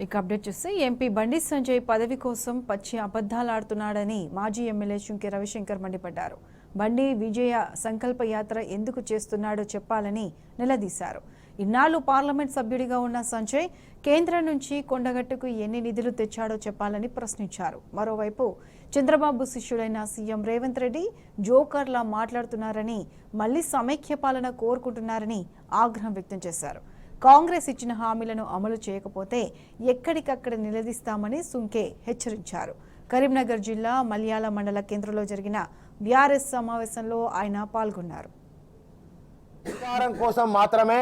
ఇక అప్డేట్ చూస్తే ఎంపీ బండి సంజయ్ పదవి కోసం పచ్చి అబద్ధాలాడుతున్నాడని మాజీ ఎమ్మెల్యే శుంకే రవిశంకర్ మండిపడ్డారు. బండి విజయ సంకల్ప యాత్ర ఎందుకు చేస్తున్నాడో చెప్పాలని నిలదీశారు. ఇన్నాళ్లు పార్లమెంట్ సభ్యుడిగా ఉన్న సంజయ్ కేంద్రం నుంచి కొండగట్టుకు ఎన్ని నిధులు తెచ్చాడో చెప్పాలని ప్రశ్నించారు. మరోవైపు చంద్రబాబు శిష్యుడైన సీఎం రేవంత్ రెడ్డి జోకర్లా మాట్లాడుతున్నారని, మళ్లీ సమైక్య పాలన కోరుకుంటున్నారని ఆగ్రహం వ్యక్తం చేశారు. కాంగ్రెస్ ఇచ్చిన హామీలను అమలు చేయకపోతే ఎక్కడికక్కడ నిలదీస్తామని సుంకే హెచ్చరించారు. కరీంనగర్ జిల్లా మల్యాల మండల కేంద్రంలో జరిగిన బీఆర్ఎస్ సమావేశంలో ఆయన పాల్గొన్నారు. అధికారం కోసం మాత్రమే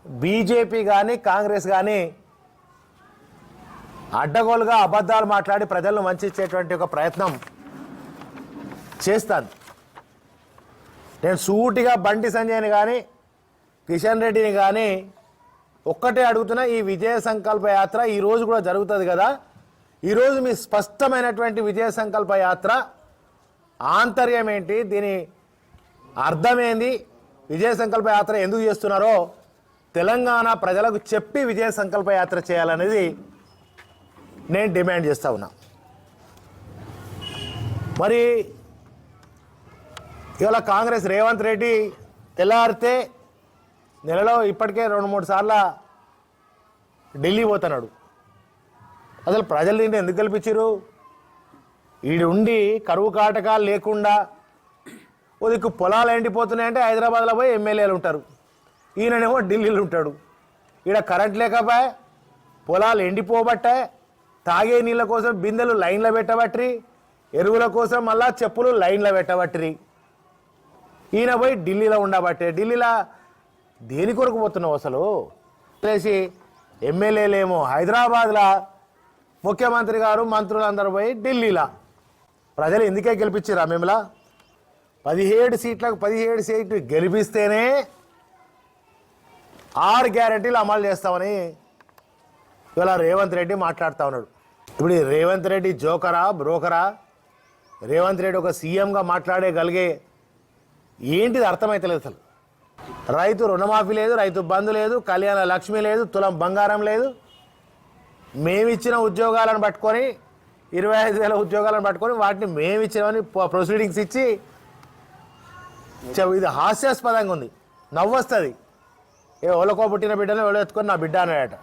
బీజేపీ కానీ కాంగ్రెస్ కానీ అడ్డగోలుగా అబద్ధాలు మాట్లాడి ప్రజలను వంచేటువంటి ఒక ప్రయత్నం చేస్తాను. నేను సూటిగా బండి సంజయ్ని కానీ కిషన్ రెడ్డిని కానీ ఒక్కటే అడుగుతున్నా, ఈ విజయ సంకల్ప యాత్ర ఈరోజు కూడా జరుగుతుంది కదా, ఈరోజు మీ స్పష్టమైనటువంటి విజయ సంకల్ప యాత్ర ఆంతర్యం ఏంటి, దీని అర్థమేంది, విజయ సంకల్ప యాత్ర ఎందుకు చేస్తున్నారో తెలంగాణ ప్రజలకు చెప్పి విజయ సంకల్ప యాత్ర చేయాలనేది నేను డిమాండ్ చేస్తూ ఉన్నా. మరి ఇవాళ కాంగ్రెస్ రేవంత్ రెడ్డి తెల్లారితే నెలలో ఇప్పటికే 2-3 సార్లు ఢిల్లీ పోతున్నాడు. అసలు ప్రజలు దీన్ని ఎందుకు గెలిపించారు? ఈడు ఉండి కరువు కాటకాలు లేకుండా దిక్కు పొలాలు ఎండిపోతున్నాయంటే హైదరాబాద్లో పోయి ఎమ్మెల్యేలు ఉంటారు, ఈయననేమో ఢిల్లీలో ఉంటాడు. ఈడ కరెంట్ లేకపోయా, పొలాలు ఎండిపోబట్టే, తాగే నీళ్ళ కోసం బిందెలు లైన్లో పెట్టబట్టి, ఎరువుల కోసం మళ్ళా చెప్పులు లైన్లో పెట్టబట్టి, ఈయన పోయి ఢిల్లీలో ఉండబట్టే. ఢిల్లీలో దేని కొరకు పోతున్నావు అసలు? తెలిసి ఎమ్మెల్యేలేమో హైదరాబాద్లో, ముఖ్యమంత్రి గారు మంత్రులందరూ పోయి ఢిల్లీలో. ప్రజలు ఎందుకే గెలిపించారా? మేములా 17 సీట్లకు 17 సీట్లు గెలిపిస్తేనే 6 గ్యారెంటీలు అమలు చేస్తామని ఇవాళ రేవంత్ రెడ్డి మాట్లాడుతూ ఉన్నాడు. ఇప్పుడు రేవంత్ రెడ్డి జోకరా, బ్రోకరా? రేవంత్ రెడ్డి ఒక సీఎంగా మాట్లాడగలిగే ఏంటిది అర్థమైతలేదు అసలు. రైతు రుణమాఫీ లేదు, రైతు బంధు లేదు, కళ్యాణ లక్ష్మి లేదు, తులం బంగారం లేదు. మేమిచ్చిన ఉద్యోగాలను పట్టుకొని 25,000 ఉద్యోగాలను పట్టుకొని వాటిని మేమిచ్చినామని ప్రొసీడింగ్స్ ఇచ్చి, ఇది హాస్యాస్పదంగా ఉంది, నవ్వొస్తుంది. ఏ ఓలకో పుట్టిన బిడ్డను ఎవడో ఎత్తుకొని నా బిడ్డ అన్నాడట.